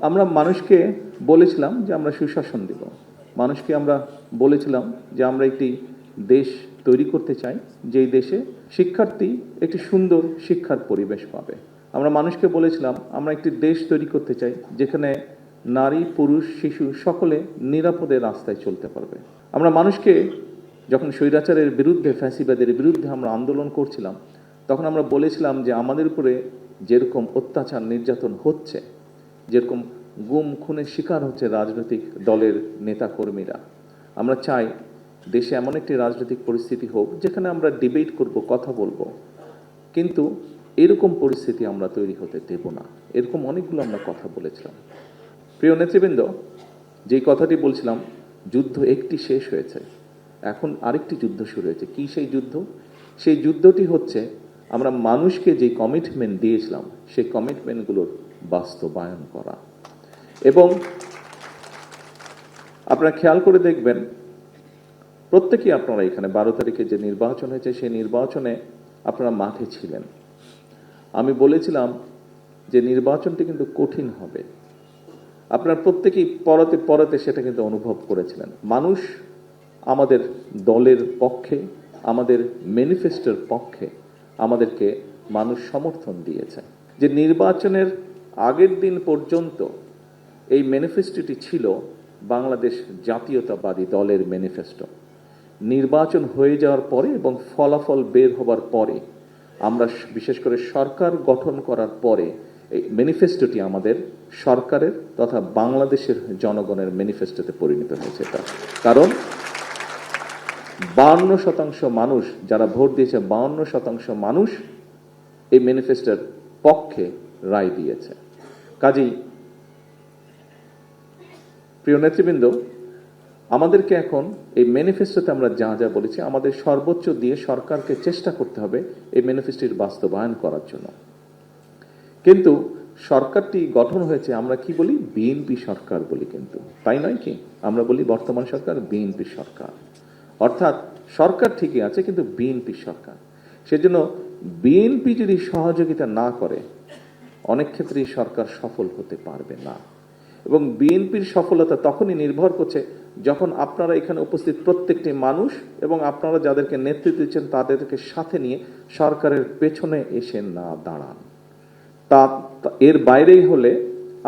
আমরা মানুষকে বলেছিলাম যে আমরা সুশাসন দিব, মানুষকে আমরা বলেছিলাম যে আমরা একটি দেশ তৈরি করতে চাই যেই দেশে শিক্ষার্থী একটি সুন্দর শিক্ষার পরিবেশ পাবে। আমরা মানুষকে বলেছিলাম আমরা একটি দেশ তৈরি করতে চাই যেখানে নারী পুরুষ শিশু সকলে নিরাপদে রাস্তায় চলতে পারবে। আমরা মানুষকে যখন স্বৈরাচারের বিরুদ্ধে ফ্যাসিবাদের বিরুদ্ধে আমরা আন্দোলন করছিলাম তখন আমরা বলেছিলাম যে আমাদের উপরে যেরকম অত্যাচার নির্যাতন হচ্ছে, যেরকম গুম খুনের শিকার হচ্ছে রাজনৈতিক দলের নেতাকর্মীরা, আমরা চাই দেশে এমন একটি রাজনৈতিক পরিস্থিতি হোক যেখানে আমরা ডিবেট করব, কথা বলবো, কিন্তু এরকম পরিস্থিতি আমরা তৈরি হতে দেব না। এরকম অনেকগুলো আমরা কথা বলেছিলাম। প্রিয় নেতৃবৃন্দ, যেই কথাটি বলছিলাম, যুদ্ধ একটি শেষ হয়েছে, এখন আরেকটি যুদ্ধ শুরু হয়েছে। কি সেই যুদ্ধ? সেই যুদ্ধটি হচ্ছে আমরা মানুষকে যে কমিটমেন্ট দিয়েছিলাম সেই কমিটমেন্টগুলোর বাস্তবায়ন করা। এবং আপনারা খেয়াল করে দেখবেন, প্রত্যেকেই আপনারা এখানে 12 তারিখে যে নির্বাচন হয়েছে সেই নির্বাচনে আপনারা মাঠে ছিলেন। আমি বলেছিলাম যে নির্বাচনটি কিন্তু কঠিন হবে। আপনারা প্রত্যেকেই পরতে পরতে সেটা কিন্তু অনুভব করেছিলেন। মানুষ আমাদের দলের পক্ষে, আমাদের ম্যানিফেস্টোর পক্ষে আমাদেরকে মানুষ সমর্থন দিয়েছে। যে নির্বাচনের আগের দিন পর্যন্ত এই ম্যানিফেস্টোটি ছিল বাংলাদেশ জাতীয়তাবাদী দলের ম্যানিফেস্টো। নির্বাচন হয়ে যাওয়ার পরে এবং ফলাফল বের হবার পরে, আমরা বিশেষ করে সরকার গঠন করার পরে এই ম্যানিফেস্টোটি আমাদের সরকারের তথা বাংলাদেশের জনগণের ম্যানিফেস্টোতে পরিণত হয়েছে। কারণ 52% মানুষ যারা ভোট দিয়েছে, 52% মানুষ এই ম্যানিফেস্টোর পক্ষে রায় দিয়েছে। কাজেই প্রিয় নেতৃবৃন্দ, আমাদেরকে এখন এই ম্যানিফেস্টোতে আমরা যা যা বলেছি আমাদের সর্বোচ্চ দিয়ে সরকারকে চেষ্টা করতে হবে এই ম্যানিফেস্টোর বাস্তবায়ন করার জন্য। কিন্তু সরকারটি গঠন হয়েছে, আমরা কি বলি, বিএনপি সরকার বলি, কিন্তু তাই নয় কি? আমরা বলি বর্তমান সরকার বিএনপি সরকার, অর্থাৎ সরকার ঠিকই আছে কিন্তু বিএনপি সরকার। সেজন্য বিএনপি যদি সহযোগিতা না করে অনেক ক্ষেত্রেই সরকার সফল হতে পারবে না। এবং বিএনপির সফলতা তখনই নির্ভর করছে যখন আপনারা এখানে উপস্থিত প্রত্যেকটি মানুষ এবং আপনারা যাদেরকে নেতৃত্ব দিচ্ছেন তাদেরকে সাথে নিয়ে সরকারের পেছনে এসে না দাঁড়ান। তা এর বাইরেই হলে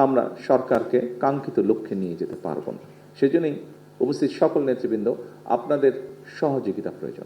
আমরা সরকারকে কাঙ্ক্ষিত লক্ষ্যে নিয়ে যেতে পারবো না। সেজন্যই উপস্থিত সকল নেতৃবৃন্দ, আপনাদের সহযোগিতা প্রয়োজন।